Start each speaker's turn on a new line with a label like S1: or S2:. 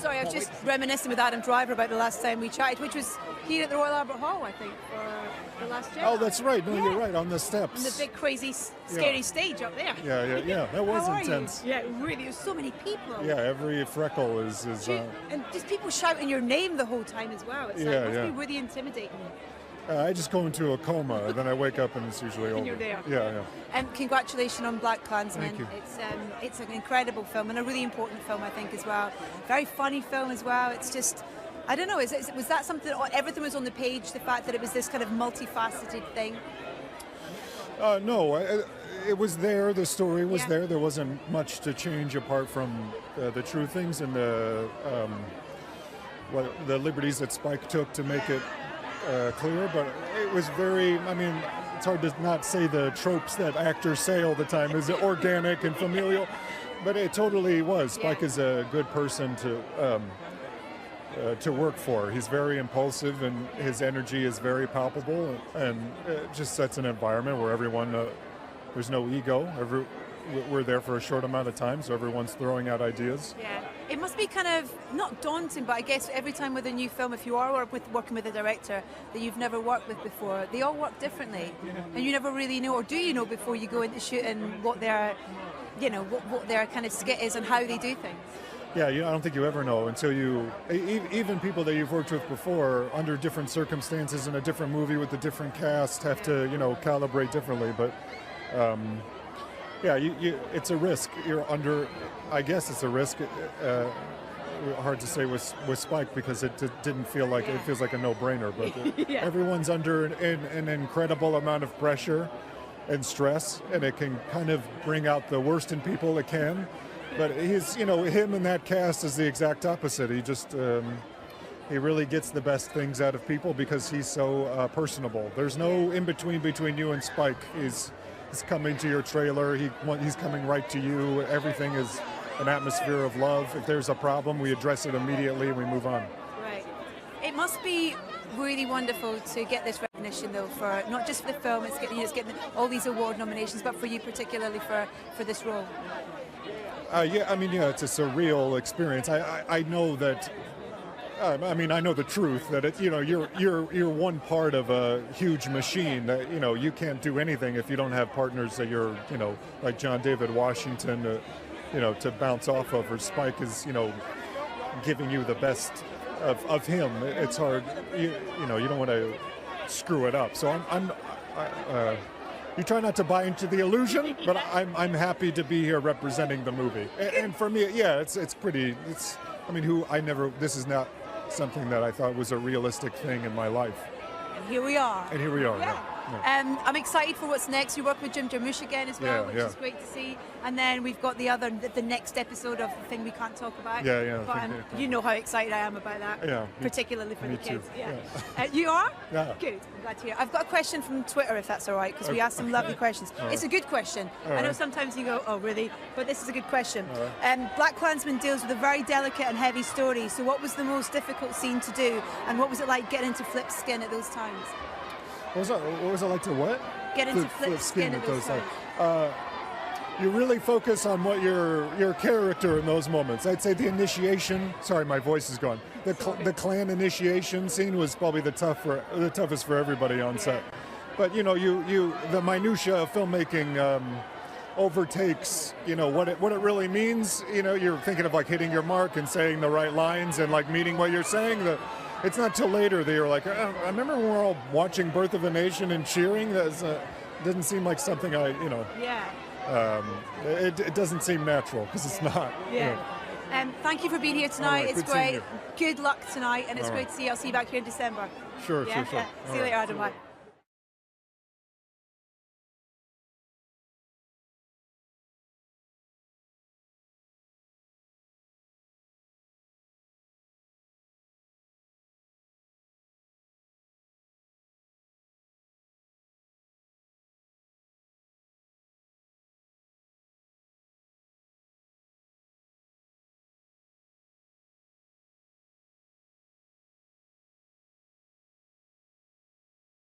S1: Sorry, I was just reminiscing with Adam Driver about the last time we chatted, which was here at the Royal Albert Hall, I think, for the last Jedi.
S2: Oh, that's right. No, you're right, on the steps.
S1: On the big, crazy, scary stage up there.
S2: Yeah. That was intense.
S1: Yeah, really. There's so many people.
S2: Yeah, every freckle is
S1: and just people shouting your name the whole time as well. It's it must be really intimidating.
S2: I just go into a coma, then I wake up and it's usually over.
S1: And you're there.
S2: Yeah.
S1: Congratulations on BlackKlansman.
S2: Thank you.
S1: It's an incredible film and a really important film, I think, as well. Very funny film as well. It's just, I don't know, was that something, everything was on the page, the fact that it was this kind of multifaceted thing?
S2: No, it was there, the story was there. There wasn't much to change apart from the true things and the liberties that Spike took to make it clear, but it was very, I mean, it's hard to not say the tropes that actors say all the time is organic and familial, but it totally was. Spike is a good person to work for. He's very impulsive and his energy is very palpable, and it just sets an environment where everyone, there's no ego. We're there for a short amount of time, so everyone's throwing out ideas.
S1: Yeah, it must be kind of not daunting, but I guess every time with a new film, if you are working with a director that you've never worked with before, they all work differently, and you never really know, or do you know before you go into shooting what their, what their kind of skit is and how they do things?
S2: Yeah, I don't think you ever know until even people that you've worked with before, under different circumstances in a different movie with a different cast, have to, calibrate differently, but. Yeah, it's a risk. I guess it's a risk. Hard to say with Spike because it didn't feel like, it feels like a no-brainer, but everyone's under an incredible amount of pressure and stress, and it can kind of bring out the worst in people it can. But him and that cast is the exact opposite. He just, he really gets the best things out of people because he's so personable. There's no in-between between you and Spike. He's coming to your trailer, he's coming right to you. Everything is an atmosphere of love. If there's a problem, we address it immediately and we move on.
S1: Right. It must be really wonderful to get this recognition, though, for not just for the film, it's getting all these award nominations, but for you particularly for this role.
S2: It's a surreal experience. I know that. I know the truth that you're one part of a huge machine that you can't do anything if you don't have partners that you're like John David Washington to bounce off of, or Spike is giving you the best of him. It's hard, you don't want to screw it up. So you try not to buy into the illusion, but I'm happy to be here representing the movie. And for me, this is not something that I thought was a realistic thing in my life.
S1: And here we are.
S2: Yeah.
S1: I'm excited for what's next. You're working with Jim Jarmusch again as well, which is great to see. And then we've got the next episode of the thing we can't talk about. But you know how excited I am about that. Yeah. Particularly for the kids.
S2: Too.
S1: You are?
S2: Yeah.
S1: Good. I'm glad to hear. I've got a question from Twitter, if that's all right, because we asked some lovely questions. It's a good question. I know sometimes you go, oh really? But this is a good question. BlackKlansman deals with a very delicate and heavy story. So what was the most difficult scene to do, and what was it like getting into Flip's skin at those times?
S2: What was it like to what?
S1: Get into Flip's skin at those times.
S2: You really focus on what your character in those moments. I'd say the initiation. Sorry, my voice is gone. The clan initiation scene was probably the toughest for everybody on set. But the minutia of filmmaking overtakes what it really means. You're thinking of like hitting your mark and saying the right lines and like meaning what you're saying. It's not till later that you're like, I remember when we were all watching Birth of a Nation and cheering. That didn't seem like something it doesn't seem natural because it's not.
S1: Thank you for being here tonight. It's great. Good luck tonight, and it's great to see you. I'll see you back here in December.
S2: Sure.
S1: See you later, Adam. Bye.